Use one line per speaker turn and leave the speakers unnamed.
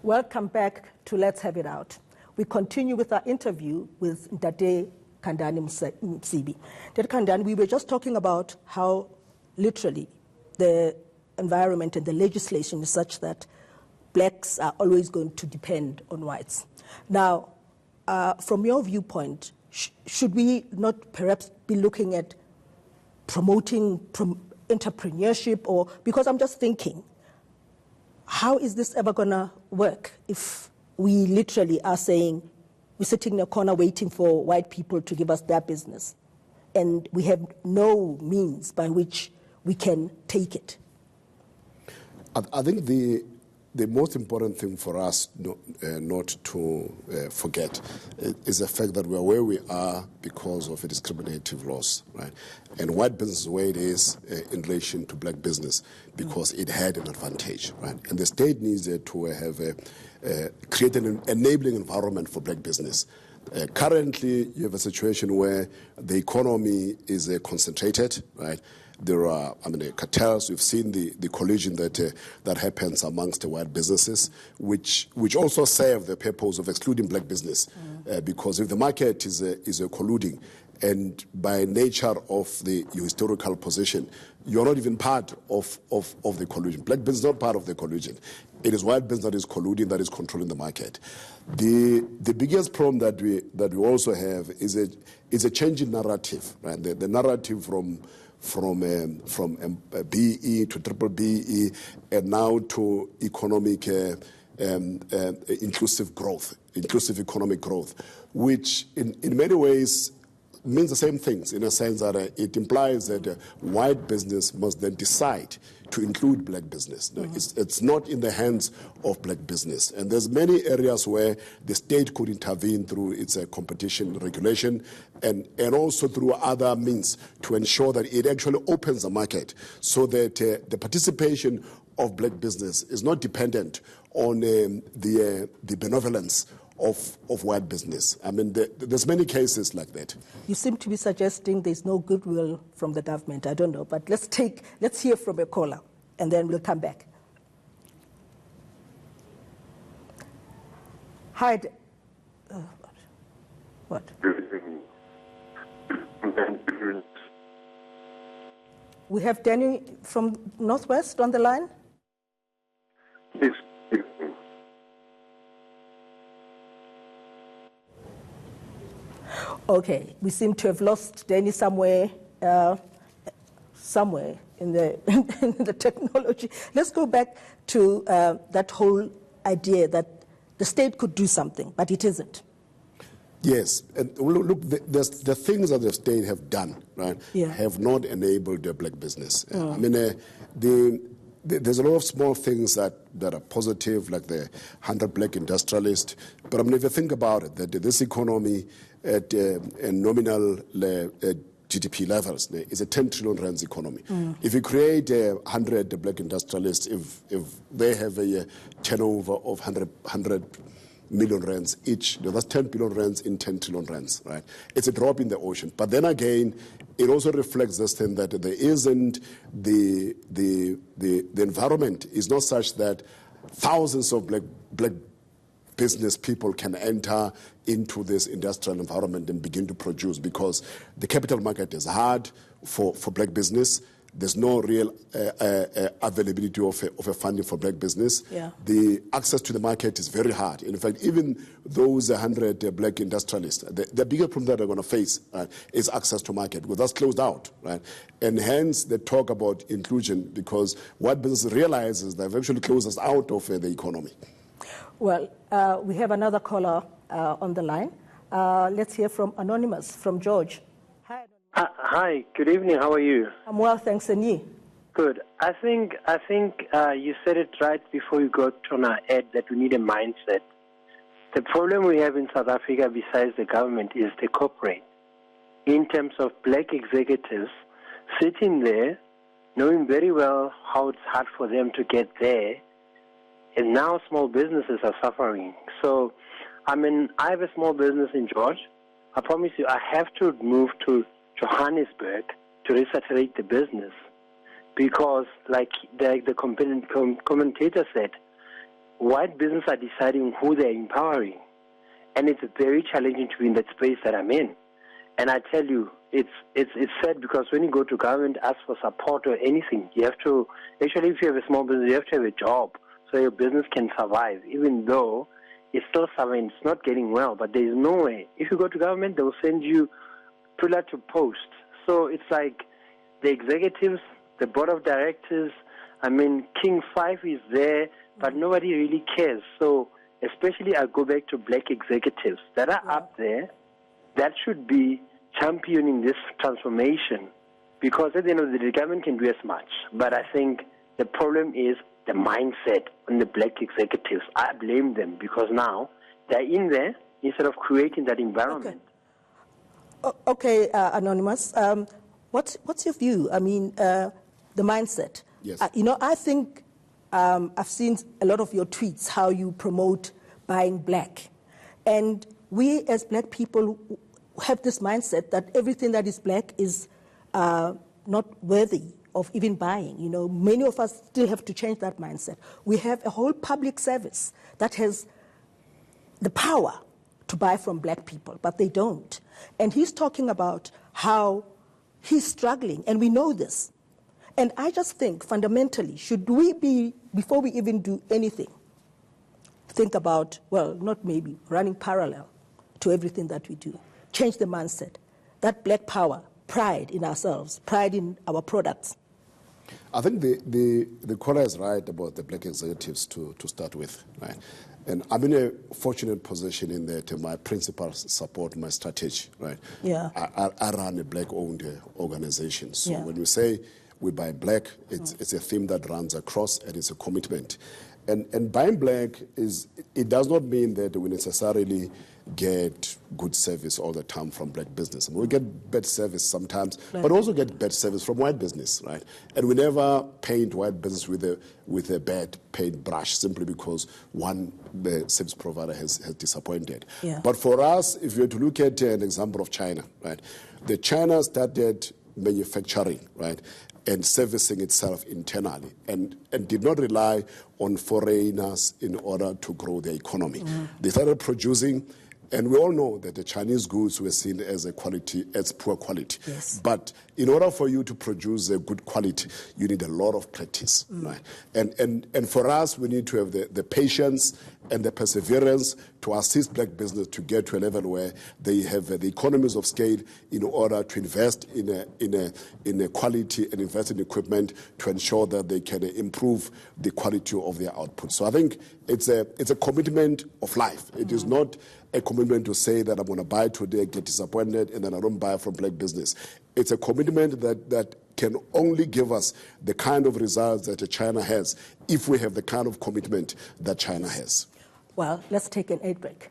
Welcome back to Let's Have It Out. We continue with our interview with Khandani Msibi. Khandani, we were just talking about how literally the environment and the legislation is such that blacks are always going to depend on whites. Now, from your viewpoint, should we not perhaps be looking at promoting entrepreneurship? Or because I'm just thinking, how is this ever going to work if we literally are saying we're sitting in a corner waiting for white people to give us their business, and we have no means by which we can take it?
I think the most important thing for us not to forget is the fact that we are where we are because of a discriminative laws, right? And white business is where it is in relation to black business because it had an advantage, right? And the state needs to have create an enabling environment for black business. Currently, you have a situation where the economy is concentrated, right? There are, cartels. We've seen the collision that happens amongst the white businesses, which also serve the purpose of excluding black business, because if the market is colluding, and by nature of your historical position, you're not even part of the collusion. Black business is not part of the collusion. It is white business that is colluding, that is controlling the market. The biggest problem that we also have is a change in narrative, right? The narrative from BE to triple BE and now to economic inclusive economic growth, which in many ways means the same things, in a sense that it implies that white business must then decide to include black business. No, it's not in the hands of black business. And there's many areas where the state could intervene through its competition regulation and also through other means to ensure that it actually opens the market so that the participation of black business is not dependent on the benevolence of white business. There's many cases like that.
You seem to be suggesting there's no goodwill from the government. I don't know, but let's hear from a caller, and then we'll come back. Hi. What? We have Danny from Northwest on the line.
Yes.
Okay, we seem to have lost Danny somewhere in the technology. Let's go back to that whole idea that the state could do something, but it isn't.
Yes, and look, the things that the state have done, right, have not enabled the black business. There's a lot of small things that are positive, like the 100 black industrialists. But if you think about it, that this economy at nominal GDP levels is a 10 trillion rands economy. If you create 100 black industrialists, if they have a turnover of 100 million rands each, that's 10 billion rands in 10 trillion rands, right? It's a drop in the ocean. But then again, it also reflects this thing that there isn't the environment is not such that thousands of black business people can enter into this industrial environment and begin to produce, because the capital market is hard for black business. There's no real availability of a funding for black business.
Yeah.
The access to the market is very hard. In fact, even those 100 black industrialists, the bigger problem that they're going to face is access to market, because that's closed out, right? And hence they talk about inclusion, because what business realizes they've actually closed us out of the economy.
Well, we have another caller on the line. Let's hear from Anonymous, from George. Hi.
Hi, good evening. How are you?
I'm well, thanks, and you?
Good. I think you said it right before you got on our ad that we need a mindset. The problem we have in South Africa, besides the government, is the corporate. In terms of black executives sitting there, knowing very well how it's hard for them to get there, and now small businesses are suffering. So, I have a small business in George. I promise you, I have to move to Johannesburg to resaturate the business, because like the commentator said, white business are deciding who they're empowering. And it's very challenging to be in that space that I'm in. And I tell you, it's sad because when you go to government, ask for support or anything, you have to, actually if you have a small business, you have to have a job so your business can survive, even though it's still surviving, it's not getting well, but there's no way. If you go to government, they'll send you pillar to post. So it's like the executives, the board of directors, I mean, King 5 is there, but nobody really cares. So especially I go back to black executives that are up there that should be championing this transformation, because at the end of the day, the government can do as much. But I think the problem is the mindset on the black executives. I blame them because now they're in there instead of creating that environment.
Okay, Anonymous. What's your view? I mean, the mindset.
Yes.
I think I've seen a lot of your tweets, how you promote buying black. And we as black people have this mindset that everything that is black is not worthy of even buying. Many of us still have to change that mindset. We have a whole public service that has the power to buy from black people, but they don't. And he's talking about how he's struggling, and we know this. And I just think, fundamentally, should we be, before we even do anything, think about, well, not maybe, running parallel to everything that we do. Change the mindset. That black power, pride in ourselves, pride in our products.
I think the caller is right about the black executives to start with, right? And I'm in a fortunate position in that my principals support my strategy, right?
Yeah.
I run a black-owned organization. So
Yeah.
when we say we buy black, it's a theme that runs across, and it's a commitment. And buying black it does not mean that we necessarily get good service all the time from black business. I mean, we get bad service sometimes, but also get bad service from white business, right? And we never paint white business with a bad paint brush simply because the service provider has disappointed.
Yeah.
But for us, if you were to look at an example of China, right? The China started manufacturing, right? And servicing itself internally, and did not rely on foreigners in order to grow their economy. They started producing, and we all know that the Chinese goods were seen as poor quality.
Yes.
But in order for you to produce a good quality, you need a lot of practice, right? And for us, we need to have the patience and the perseverance to assist black business to get to a level where they have the economies of scale in order to invest in a quality and invest in equipment to ensure that they can improve the quality of their output. So I think it's a commitment of life. It is not a commitment to say that I'm going to buy today, get disappointed, and then I don't buy from black business. It's a commitment that can only give us the kind of results that China has if we have the kind of commitment that China has.
Well, let's take an ad break.